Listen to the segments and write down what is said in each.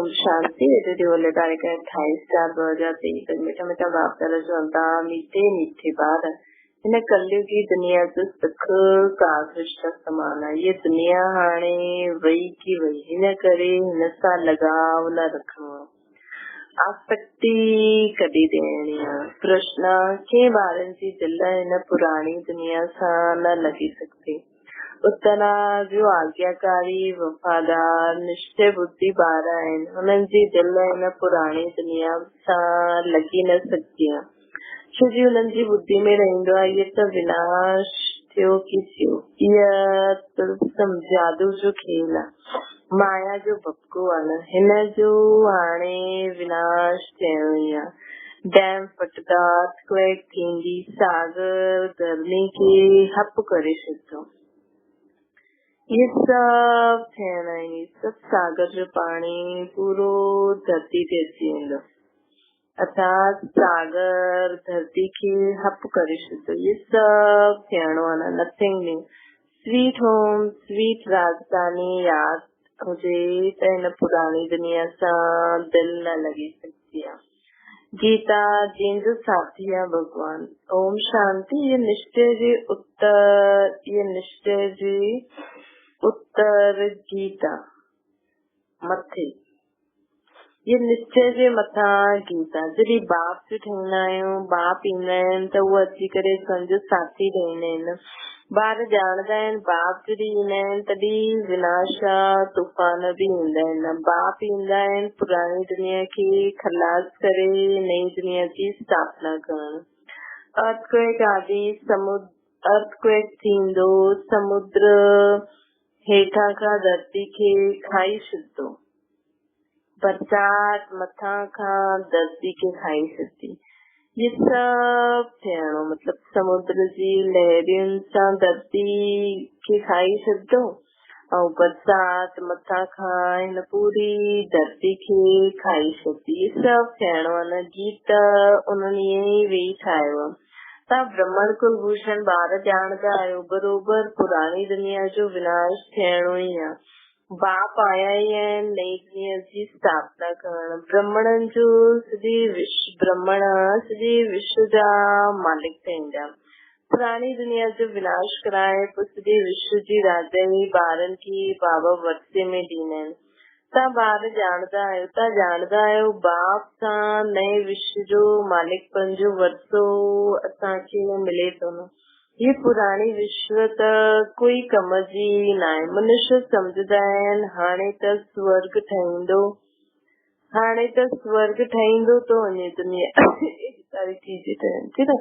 Om Shanti. Radio लेकर 28/4/2023 तक मीठा मीठा बाप दादा जो अंता मीठे मीठे बात इन कलयुग की दुनिया जो सुख का कृष्ण समान है। ये दुनिया हाणे वही की वही हिन करे हिन सां लगाव न रखणो, आसक्ति कॾी ॾियणी आहे। कृष्ण के ॿारनि जी दिल हिन पुराणी दुनिया सां न लॻी सघंदी। उतना जो आज्ञाकारी वफादार निश्चय बुद्धि ॿार आहिनि, हुननि जी दिल हिन पुराणी दुनिया सां लॻी न सघंदी आहे। छो जी हुननि जी बुद्धि में रहंदो आहे इहो त विनाश थियो की थियो, इहा जादू जो खेल आहे, माया जो भपको आहे न, हिन जो हाणे विनाश थियणो ई आहे। डैम फटंदा, अर्थक्वेक थींदी, सागर धरणी खे हप करे छॾंदो, ये सब थियणा आहिनि। सब सागर जो पाणी पूरो धरती ते अची वेंदो, अर्थात सागर धरती खे हप करे छॾंदो। ये सब थियणो आहे न, nothing new. Sweet home sweet राजधानी यादि हुजे त हिन पुराणी दुनिया सां दिल न लॻी सघंदी आहे। गीता जंहिंजो साथी आहे भगवान। ओम शांति। ये निश्चय जी उत्तर गीता मथे, ये निश्चय जे मथां गीता। जॾहिं बाप जो ठहींदा आहियूं, बाप ईंदा आहिनि त उहे अची करे असांजो साथी ठहींदा आहिनि। ॿार ॼाणंदा आहिनि बाप जॾहिं ईंदा आहिनि तॾहिं विनाश तूफान बि ईंदा आहिनि। बाप ईंदा आहिनि पुराणी दुनिया खे खलास करे नई दुनिया जी स्थापना करणु। अर्थक्वेक आदि अर्थक्वेक थींदो, समुद्र हेठां खां धरती खे खाई छॾंदो, बरसात मथां खां धरती खे खाई छॾंदी। ये सब थियणो मतलब समुद्र जी लहरियुनि सां धरती खे खाई छॾंदो ऐं बरसात मथां खां हिन पूरी धरती खे खाई छॾंदी। ये सब थियणो आहे न। गीत उन्हनि ई वेही ठाहियो आहे। तव्हां ब्रह्मण कुलभूषण ॿार ॼाणदा आहियो, बरोबर पुराणी दुनिया जो विनाश थियणो ई आहे। बाप आया ई आहिनि नई दुनिया जी स्थापना करण। ब्रह्मणनि जो ब्रह्मण सॼे विश्व जा मालिक ठहींदा। पुराणी दुनिया जो विनाश कराए पोइ सॼे विश्व जी राजाई ॿारनि खे बाबा वरसे में ॾींदा आहिनि। तव्हां ॿार ॼाणदा आहियो बाप सां नए विश्व जो मालिकपन जो वरसो असांखे मिले थो न। ये पुराणी विश्व त कोई कम जी न आहे। मनुष्य सम्झंदा आहिनि हाणे त स्वर्ग ठहींदो तो वञे दुनिया सारी चीजें ठहनि थी न।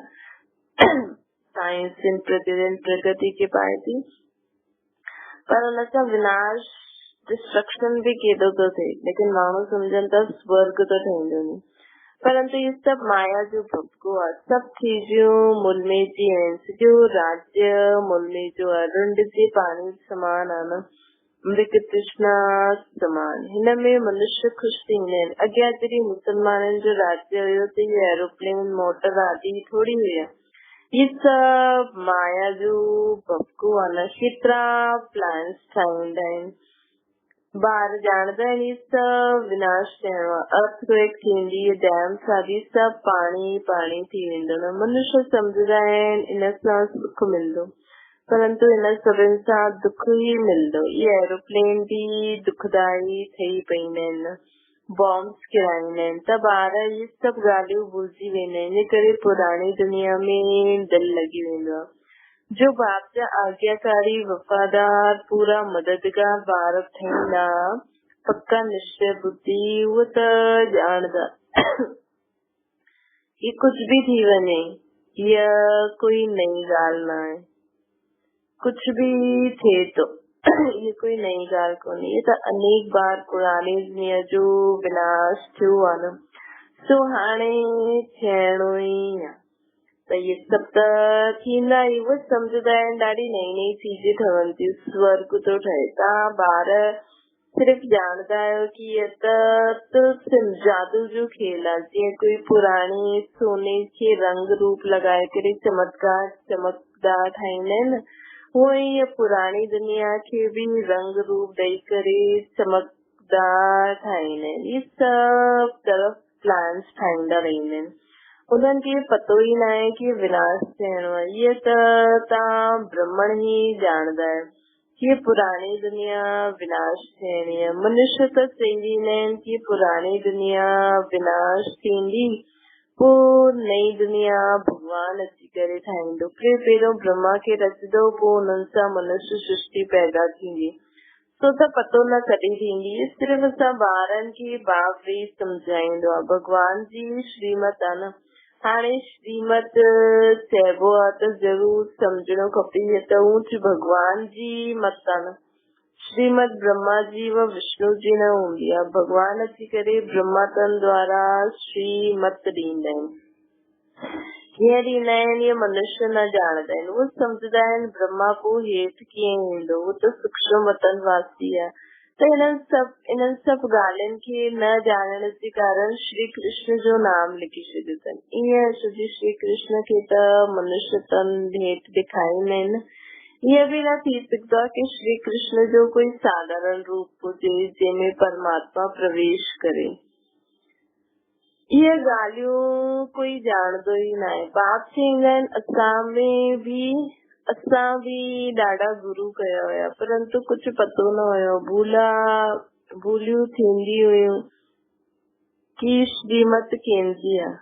साइंस दिन प्रतिदिन प्रगति के पाए थी, पर हुन सां विनाश डिस्ट्रक्शन भी केॾो थो थिए, लेकिन माण्हू सम्झनि था स्वर्ग तो ठहींदो नी। परंतु ये सब माया जो भपको आहे। सब चीजूं मुल्मे जी आहिनि। सॼो राज्य मुल्मे जो आहे। रुंड जे पाणी समान आहे न, मृग तृष्णा समान। हिन में मनुष्य ख़ुशि थींदा आहिनि। अॻियां जॾहिं मुसलमाननि जो राज्य हुयो त ये एरोप्लेन मोटर आदि थोड़ी हुया। ये सब माया जो भपको आहे न। केतिरा प्लान्स ठाहींदा आहिनि। ॿार ॼाणदा आहिनि ये सब विनाश थियणो आहे। अर्थक्वेक थींदी, डैम्स आदि सब पाणी थी वेंदो न। मनुष्य सम्झंदा आहिनि इन सां सुख मिलंदो, परंतु इन सभिनि सां दुख ई मिलंदो। ये एरोप्लेन भी दुखदाई ठही पईंदा आहिनि, बॉम्ब्स किराईंदा आहिनि त ॿार ये सब ॻाल्हियूं भुलिजी वेंदा आहिनि। इन करे पुराणी दुनिया में दिल लॻी वेंदो आहे। जो बाप जा आज्ञाकारी वफादार पूरा मददगार ॿार ठहींदा, पक्का निश्चय बुद्धि, उहो त ॼाणदा ये कुछ भी थी वञे, इहा कोई नई ॻाल्हि न आहे। कुछ भी थिए तो ये कोई नई ॻाल्हि कोन्हे। ये त अनेक बार पुराणी दुनिया जो विनाश थियो आहे न, सो हाणे थियणो ई आहे। त ये सब त थींदा ई। उहे सम्झंदा आहिनि ॾाढी नई चीजें ठहनि थियूं, स्वर्ग तो ठहे। तव्हां ॿार सिर्फ़ ॼाणदा आहियो कि ये त जादू जो खेल आहे। जीअं कोई पुराणी सोने खे रंग रूप लॻाए करे चमकदार ठाहींदा आहिनि, उहो ई पुराणी दुनिया खे भी रंग रूप ॾेई करे चमक बुद्धा ठाहींदा आहिनि। ये सब तरफ़ प्लान्स ठाहींदा रहंदा आहिनि। उन्हनि खे पतो ई न आहे कि विनाश थियणो आहे। इहे त तव्हां ब्रह्मण ई ॼाणदा आहियो कि पुराणी दुनिया विनाश थियणी आहे। मनुष्य त चईंदा आहिनि कि पुराणी दुनिया विनाश थींदी, पोइ नई दुनिया भगवान अची करे ठाहींदो। पहिरियों ब्रह्मा खे रचंदो, पोइ उन्हनि सां मनुष्य सृष्टि पैदा थींदी। तो त पतो न कॾहिं थींदी। सिर्फ़ असां ॿारनि खे बाप वेही सम्झाईंदो आहे। भगवान जी श्रीमत आहे न। हाणे श्रीमत चइबो आहे त ज़रूर सम्झणो खपे। हीअ त ऊंच भगवान जी मत आहे न। श्रीमत ब्रह्मा जी व विष्णु जी न हूंदी आहे। भगवान अची करे ब्रह्मा तन द्वारा श्रीमत ॾींदा आहिनि। कीअं ॾींदा आहिनि इहे मनुष्य न ॼाणदा आहिनि। उहे सम्झंदा आहिनि ब्रह्मा पोइ हेठि कीअं ईंदो, उहो त सूक्ष्म वतन वासी आहे। त इन्हनि सभु ॻाल्हियुनि खे न ॼाणण जे कारण श्री कृष्ण जो नाम लिखी छॾियो अथनि। ईअं छोकी श्री कृष्ण खे त मनुष्य तन हेठि ॾेखारींदा आहिनि। ईअं बि न थी सघंदो आहे कि श्री कृष्ण जो कोई साधारण रूप हुजे जंहिंमें परमात्मा प्रवेश करे। इहे ॻाल्हियूं कोई ॼाणदो ई न आहे। बाप चईंदा आहिनि असां बि ॾाढा गुरू कया हुया, परंतु कुझु पतो न हुयो। भूलियूं थींदी हुयूं कि श्रीमत कंहिंजी आहे।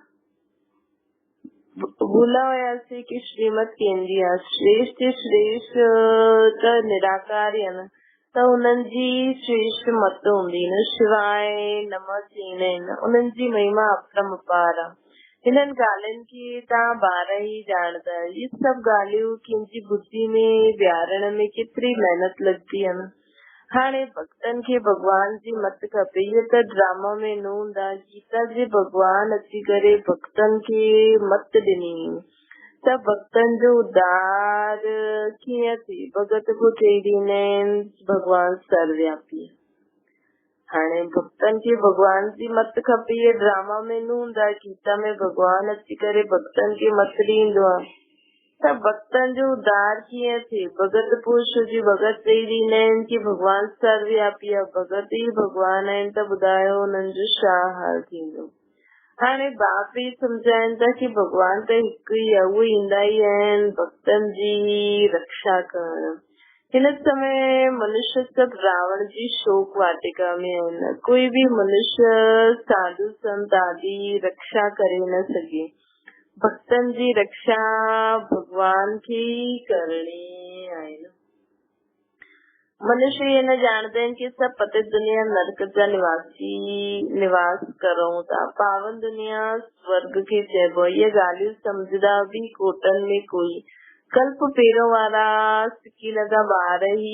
भूला हुयासीं कि श्रीमत कंहिंजी आहे। श्रेष्ठ त निराकार आहे न, त उन्हनि जी श्रेष्ठ मत हूंदी न। शिवाय नमः चईंदा आहिनि, उन्हनि जी महिमा अपरंपार आहे। हिननि ॻाल्हियुनि खे तव्हां ॿार ई ॼाणदा आहियो। इहे सभु ॻाल्हियूं कंहिंजी बुद्धि में विहारण में केतिरी महिनत लॻंदी आहे न। हाणे भक्तनि खे भगवान जी मत खपे। इहे त ड्रामा में न हूंदा। गीता जे भगवान अची करे भक्तनि खे मत ॾिनी त भक्तनि जो उद्धार कीअं थिए। भगत को चई ॾींदा आहिनि भगवान सर्वव्यापी। हाणे भक्तनि खे भगवान जी मत खपे। इहे ड्रामा में न हूंदा। गीता में भगवान अची करे भक्तनि खे मत ॾींदो आहे त भक्तनि जो उद्धार कीअं थिए। भगत पुरुष जी भगत चई ॾींदा आहिनि कि भगवान सर्वव्यापी आहे, भगत ई भगवान आहिनि, त ॿुधायो हुननि जो छा हाल थींदो। हाणे बाप ई सम्झाइनि था कि भगवान त हिकु ई आहे। उहे ईंदा ई आहिनि भक्तनि जी रक्षा करण। हिन समय मनुष्य सभु रावण जी शोक वाटिका में आहिनि। कोई बि मनुष्य साधु संत आदि रक्षा करे न सघे। भक्तनि जी रक्षा भगवान खे ई करणी आहे। मनुष्य ये न ॼाणदा आहिनि कि सभु पतित दुनिया नरक जा निवास करूं था। पावन दुनिया स्वर्ग खे चइबो आहे। इहे ॻाल्हियूं सम्झदा बि कोटनि में कोई। कल्प पहिरियों वारा सिकी लॻा ॿार ई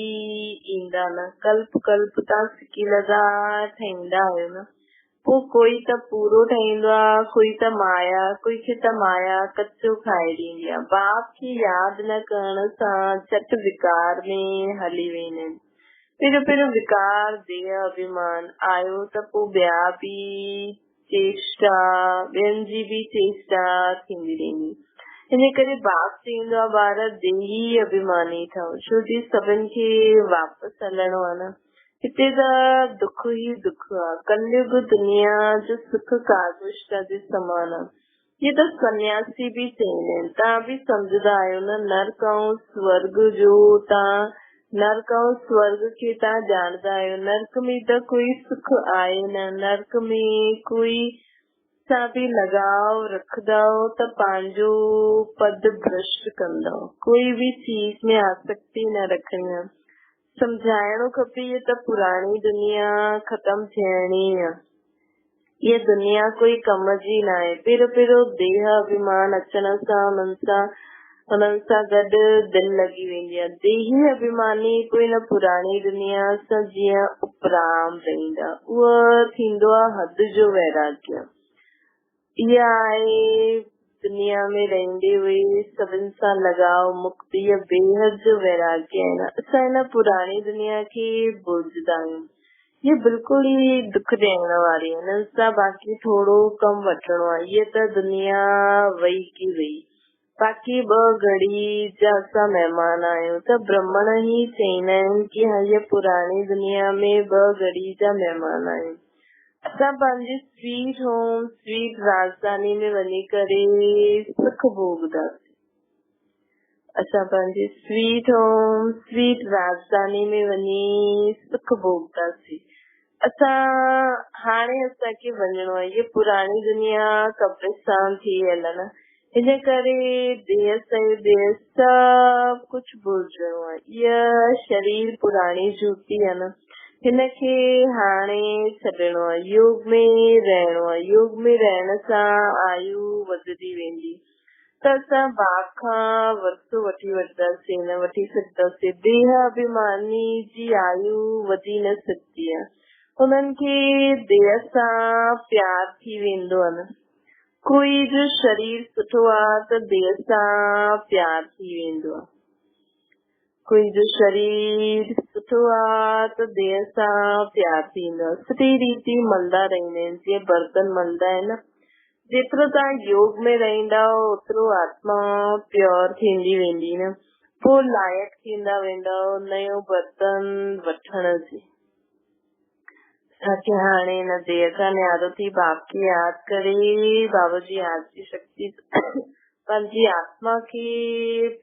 ईंदा न। कल्प तव्हां सिकी लॻा ठाहींदा आहियो न। पोइ कोई त पूरो ठाहींदो आहे, कोई खे त माया कचो खाए ॾींदी आहे। बाप खे यादि न करण सां झट विकार में हली वेंदा आहिनि। पहिरियों विकार देह अभिमान आयो त पोइ ॿियनि जी बि चेष्टा थींदी रहंदी। हिन करे बाप चईंदो आहे ॿार देही अभिमानी ठहो, छो जी सभिनि खे वापसि हलणो आहे न। हिते त दुख ई दुख आहे। कलयुग दुनिया जो सुख कागुष्टा जे समान आहे। ये त सन्यासी बि चईंदा आहिनि। तव्हां बि सम्झंदा आहियो न। नरक ऐं स्वर्ग खे तव्हां ॼाणदा आहियो। नरक में त कोई सुख आहे न। नरक में कोई सां बि लगाव रखंदव त पंहिंजो पद भ्रष्ट कंदव। कोई बि चीज में आसक्ति न रखणी आहे। सम्झाइणो खपे इहे त पुराणी दुनिया ख़तम थियणी आहे। ये दुनिया कोई कम जी न आहे। पहिरियों देह अभिमान अचण सां हुननि सां गॾु दिलि लॻी वेंदी आहे। देही अभिमानी कोई न पुराणी दुनिया सां जीअं उपराम रहंदा। उहो थींदो आहे हद जो वैराग्य। इहा आहे दुनिया में रहंदे हुए सभिनि सां लगाव मुक्ति या बेहद जो वैराग्य आहे न। असां हिन पुराणी दुनिया खे भुलजंदा आहियूं। ये बिल्कुल ही दुख ॾियण वारी आहे। हिननि सां बाक़ी थोरो कम वठणो आहे। ये त दुनिया वई की वई। बाक़ी ॿ घड़ी जा असां महिमान आहियूं त ब्रह्मण ही चईंदा आहिनि की हीअ पुराणी दुनिया में ॿ घड़ी जा महिमान आहियूं। असां पंहिंजी स्वीट होम स्वीट राजधानी में वञी करे सुख भोगदासीं। असां पंहिंजी स्वीट होम स्वीट राजधानी में वञी सुख भोगदासीं। असां हाणे असांखे वञिणो आहे, ये पुराणी दुनिया कब्रिस्तान थी वियल न, हिन करे देह सभु कुझु भुलिजणो आहे। इहा शरीर पुराणी जूती आहे न, हिनखे हाणे छॾिणो आहे, योग में रहणो आहे। योग में रहण सां आयु वधंदी वेंदी त असां बाप खां वरितो वठी वठंदासीं, न वठी सघंदासीं। देह अभिमानी जी आयु वधी न सघंदी आहे, उन्हनि खे देह सां प्यार थी वेंदो आहे न। कोई जो शरीर सुठो आहे त देह सां प्यार थी वेंदो आहे, कोई जो शरीर सुठो आहे त देह सां प्यार थींदो आहे। सुठी रीति मलंदा रहंदा आहिनि, जीअं बर्तन मलंदा आहिनि न। जेतिरो तव्हां योग में रहंदा ओतिरो आत्मा प्योर थींदी वेंदी न, पोइ लाइक़ थींदा वेंदा नयो बर्तन वठण जी। असांखे हाणे न देह खां न्यारो थी बाप खे यादि करे, बाबा जी यादि जी शक्ति पंहिंजी आत्मा खे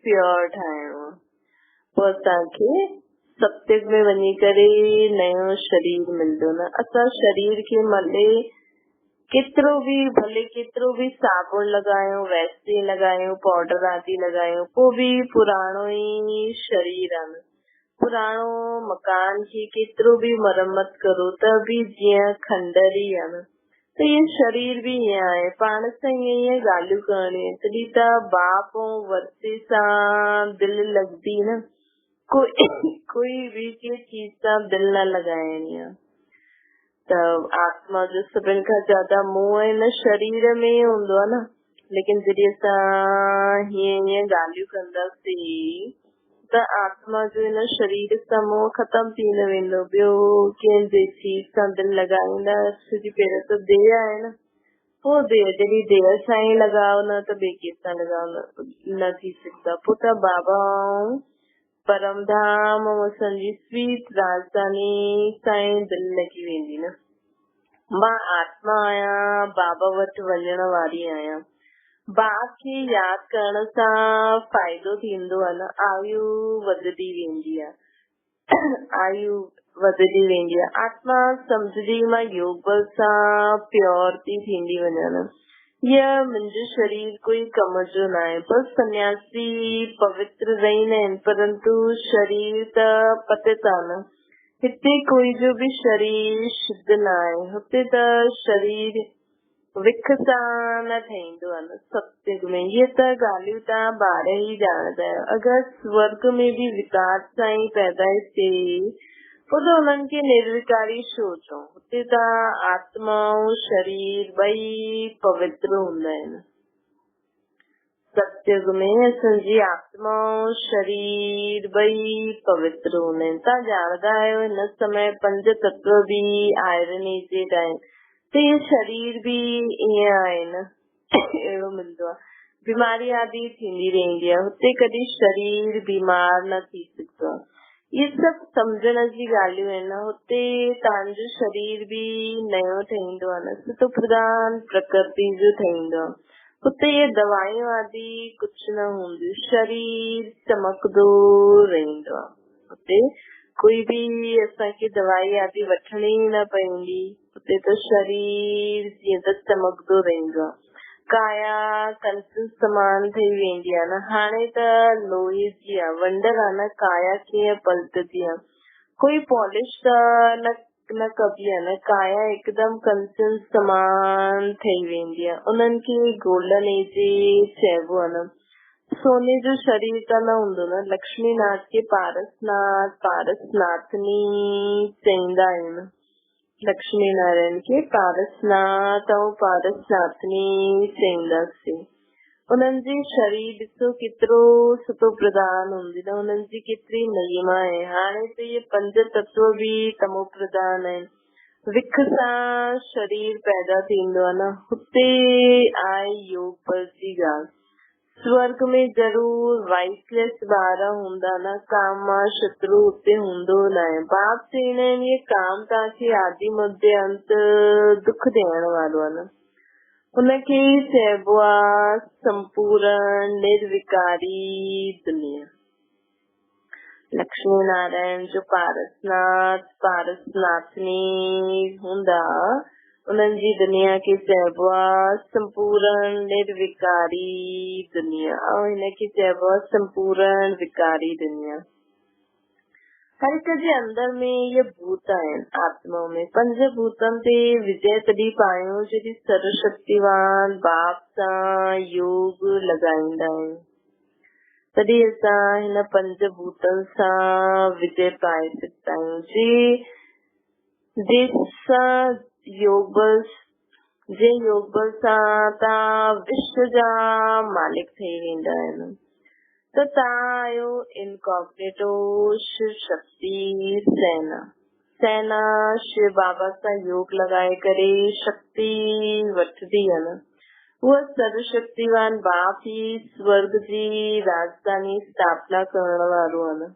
प्योर ठाहिणो आहे। पोइ असांखे सत्युग में वञी करे नयो शरीर मिलंदो न। असां शरीर खे मले केतिरो बि भले केतिरो बि साबुण लॻायूं, वैसलीन लॻायूं, पाउडर आदि लॻायूं, पोइ बि पुराणो ई शरीर आहे न। पुराणो मकान खे केतिरो बि मरम्मत करो त बि जीअं खंडर ई आहे न, त इहो शरीर बि ईअं आहे। पाण सां ईअं ॻाल्हियूं करणियूं, तॾहिं त बाप ऐं वरिसे सां दिलि लॻंदी न, कोई बि कंहिं चीज सां दिलि न लॻाइणी आहे। त आत्मा जो सभिनि खां ज्यादा मोह हिन शरीर में हूंदो आहे न, लेकिन जॾहिं असां हीअं ॻाल्हियूं कंदासीं त आत्मा जो हिन शरीर सां मोह ख़तम थी न वेंदो। ॿियो कंहिं चीज सां दिलि लॻाईंदा, छोकी पहिरियों त देह आहे न, पोइ देह जॾहिं देह सां ई लॻाओ न त ॿिए कंहिंसां लॻाओ न थी सघंदा। पोइ त बाबा परमधाम असांजी स्वीट राजधानी सां ई दिलि लॻी वेंदी न। मां आत्मा आहियां, बाबा वटि वञण वारी आहियां। बाप खे यादि करण सां फ़ाइदो थींदो आहे न, आयु वधंदी वेंदी आहे, आयु वधंदी वेंदी आहे। आत्मा सम्झदी मां योग बल सां प्योर थी थींदी वञा न। यह मुंहिंजो शरीर कोई कम जो न आहे। बसि सन्यासी पवित्र रहंदा आहिनि, परंतु शरीर त पतित आहे न। हिते कोई जो बि शरीर शुद्ध न आहे, हुते त शरीर विख सां न ठहींदो आहे न। सत्युग में इहे त ॻाल्हियूं तव्हां ॿार ई ॼाणंदा आहियो। अगरि स्वर्ग में बि विकार सां ई पैदाइश थिए पोइ त हुननि खे निर्विकारी छो चऊं। हुते त आत्मा ऐं शरीर ॿई पवित्र हूंदा आहिनि। सत्युग में असांजी आत्मा ऐं शरीर ॿई पवित्र हूंदा आहिनि। तव्हां ॼाणंदा आहियो हिन समय 5 तत्व बि आयरनेटेड आहिनि, त इहे शरीर बि ईअं आहे न, अहिड़ो मिलंदो आहे। बीमारी आदि थींदी रहंदी आहे, हुते कॾहिं शरीर बीमार न थी सघंदो आहे। इहे सभु सम्झण जी ॻाल्हियूं आहिनि न। हुते तव्हांजो शरीर बि नयो ठहींदो आहे न, सुठो प्रधान प्रकृति जो ठहींदो आहे। हुते इहे दवाइयूं आदि कुझु न हूंदियूं, शरीर चमकदो रहंदो आहे। हुते कोई बि असांखे दवाई आदि वठणी न पवंदी, हुते त शरीर जीअं त चमकदो रहंदो आहे। काया कंचन समान ठही वेंदी आहे न। हाणे त लोहे जी आहे, वंडर आहे न, काया कीअं पलटदी आहे। कोई पॉलिश त न कबी आहे न, काया हिकदमि कंचन समान ठही वेंदी आहे। उन्हनि खे गोल्डन एज चइबो आहे न। सोने जो शरीर त न हूंदो न। लक्ष्मी नाथ खे पारसनाथ पारसनाथनी चईंदा आहिनि। लक्ष्मी नारायण खे पारसनाथ ऐं पारसनाथनी चईंदासीं। उन्हनि जी शरीर ॾिसो केतिरो सुठो प्रधान हूंदी न, उन्हनि जी केतिरी महिमा आहे। हाणे त इहे 5 तत्व बि तमो प्रधान आहिनि। विख सां शरीर पैदा थींदो आहे न, हुते आहे योग बल जी ॻाल्हि। स्वर्ग में जरूर वाइसलेस वारा हुंदा ना कामा शत्रु उत्ते हुंदो ना है। बाप चईंदा आहिनि ये काम तव्हांखे आदि मध्य अंत दुख ॾियण वारो आहे न। हुनखे चइबो आहे संपूर्ण निर्विकारी दुनिया। लक्ष्मी नारायण जो पारसनाथ पारसनाथनी हूंदा उन्हनि जी दुनिया खे चइबो आहे संपूर्ण निर्विकारी दुनिया ऐं हिनखे चइबो आहे संपूर्ण विकारी दुनिया। हर हिक जे अंदर में इहे भूत आहिनि आत्मा में। पंज भूतनि ते विजय तॾहिं पायूं जॾहिं सर्वशक्तिवान बाप सां योग लॻाईंदा आहियूं। तॾहिं असां हिन पंज भूतनि सां विजय पाए सघंदा आहियूं। जंहिंसां योग बल सां तव्हां विश्व जा मालिक ठही वेंदा आहिनि। त तव्हां आहियो इनकॉग्निटो शिव शक्ति सेना। सेना शिव बाबा सां योग लॻाए करे शक्ति वठंदी आहे न। उहा सर्वशक्तिवान बाप ही स्वर्ग जी राजधानी स्थापना करण वारो आहे न।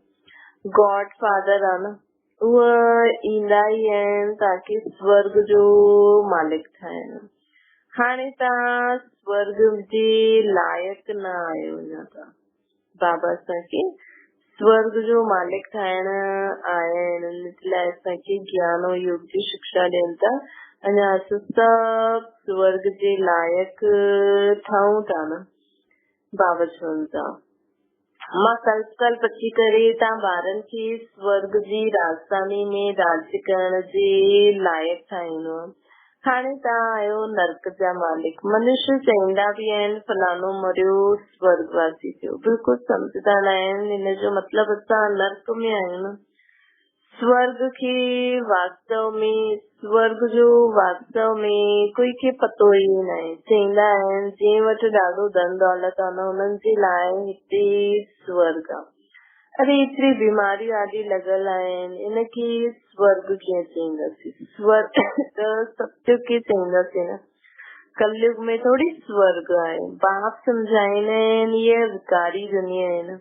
गॉड फादर आहे न। उहा ईंदा ई आहिनि ताकि स्वर्ग जो मालिक ठाहिनि। हाणे तव्हां स्वर्ग जे लाइक़ न आहियो अञा। तव्हां बाबा असांखे स्वर्ग जो मालिक ठाहिण आया आहिनि। इन लाइ असांखे ज्ञान ऐं योग जी शिक्षा ॾियनि था। अञा असां सभु स्वर्ग जे लाइक़ ठहूं था न। बाबा चवनि था मां कल्प अची करे तव्हां ॿारनि खे स्वर्ग जी राजधानी में राज्य करण जे लाइक़ ठाहींदो। हाणे तव्हां आहियो नर्क जा मालिक। मनुष्य चईंदा बि आहिनि फलानो मरियो स्वर्गवासी थियो। बिल्कुलु सम्झंदा न आहिनि। हिन जो मतिलबु असां नर्क में आहियूं न। स्वर्ग जो वास्तव में कोई खे पतो ई न आहे। चईंदा आहिनि जंहिं वटि ॾाढो धन दौलत आहे न हुननि जे लाइ हिते स्वर्ग आहे। अरे एतिरी बीमारियूं आदि लॻल आहिनि इनखे स्वर्ग कीअं चईंदासीं। स्वर्ग त सत्य खे चईंदासीं न। कलयुग में थोड़ी स्वर्ग आहे। बाप सम्झाईंदा आहिनि ये विकारी दुनिया आहे न।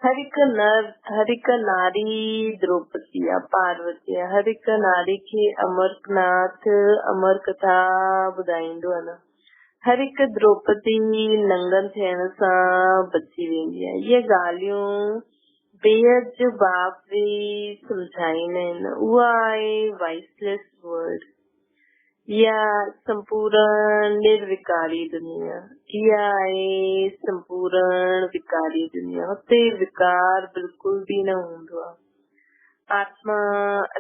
हर हिक नारी द्रौपदी आहे पार्वती आहे। हर हिक नारी खे अमरनाथ अमर कथा ॿुधाईंदो आहे न। हर हिक द्रौपदी नंगन थियण सां बची वेंदी आहे। इहे ॻाल्हियूं बेहद जो बाप बि सम्झाईंदा आहिनि। उहा आहे वाइसलेस वर्ड या संपूर्ण निर्विकारी दुनिया। इहा आहे संपूर्ण विकारी दुनिया। हुते विकार बिल्कुल भी न हूंदो आहे। आत्मा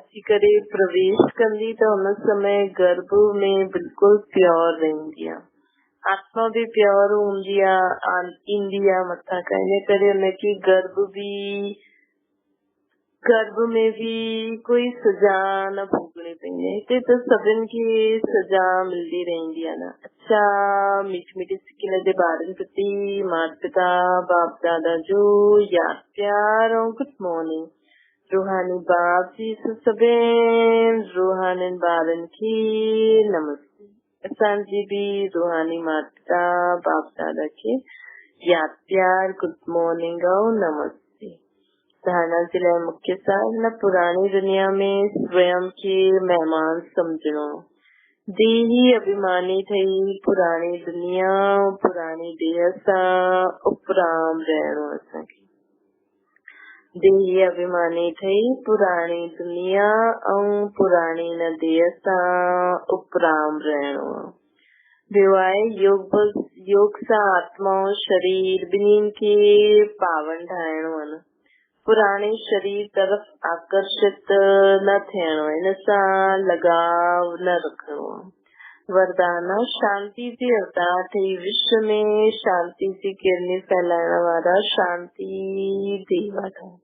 अची करे प्रवेश कंदी त हुन समय गर्भ में बिल्कुल प्योर रहंदी आहे। आत्मा भी प्योर हूंदी आहे ईंदी आहे मथां खां। इन करे हुनखे गर्भ में भी कोई सजा न भोगणी पवंदी आहे। हिते त सभिनि खे सजा मिलदी रहंदी आहे न। अच्छा मीठी मीठी सिकिन जे ॿारनि प्रति माता पिता बाप दादा जो याद प्यार ऐं गुड मॉर्निंग। रूहानी बाप जी सभिनि रूहानी ॿारनि खे नमस्ते। असांजी भी रूहानी माता पिता बाप दादा खे याद प्यार गुड मॉर्निंग ऐं नमस्ते। धारणा जे लाइ मुख्य सार हिन पुरानी दुनिया में स्वयं खे मेहमान समझणो। देही अभिमानी ठही पुरानी दुनिया पुरानी देह सां उपराम रहणो। असांखे देही अभिमानी ठही पुरानी दुनिया ऐं पुरानी न देह सां उपराम रहणो। ॿियो आहे योग सां आत्मा ऐं शरीर ॿिन्हिनि खे पावन ठाहिणो आहे न। पुराने शरीर तरफ आकर्षित न थियणो। इन सां लगाव न रखणो। वरदान शांति जी अवतार ठही विश्व में शांति जी किरनी फैलाइण वारा शांति देवा ठहियो।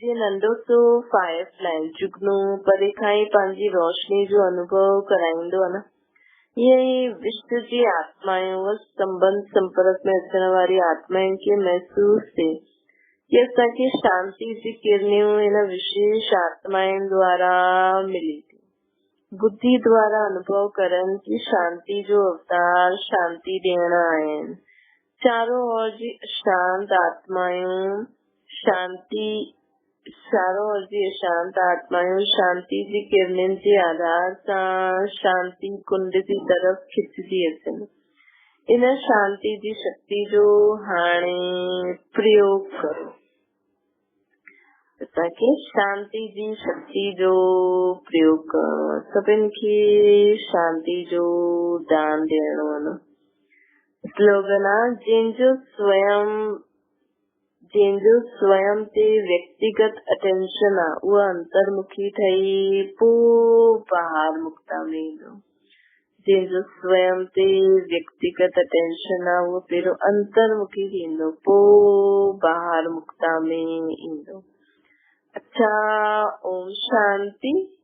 जीअं नंढो सो फायर फ्लाई जुगनू परे खां ई पंहिंजी रोशनी जो अनुभव कराईंदो आहे न। ईअं ई विश्व जी आत्माऊं संबंध संपर्क में अचण वारी आत्माउनि खे महसूस थिए कि असांखे शांति जी किरणियूं इन विशेष आत्माउनि द्वारा मिली थी। बुद्धि द्वारा अनुभव करनि कि शांति जो अवतार शांति ॾियण आहिनि। चारों ओर जी शांत आत्माएं शांति चारों ओर जी शांत आत्माएं शांति जी किरणें जे आधार सां शांति कुंड जी तरफ़ खिचजी अचनि। इन शांति जी शक्ति जो हाणे प्रयोग करो। ताकि शांति जी शक्ति जो प्रयोग करणो। सभिनि खे शांति जो दान ॾियणो आहे। स्लोगन आहे जंहिंजो स्वयं ते व्यक्तिगत अटेंशन आहे उहो अंतर्मुखी ठही पोइ ॿाहिरि मुक्ता में ईंदो। जंहिंजो स्वयं ते व्यक्तिगत अटेंशन आहे उहो पहिरियों अंतर्मुखी थींदो पोइ ॿाहिरि मुक्ता में ईंदो। अच्छा, ओम शांति।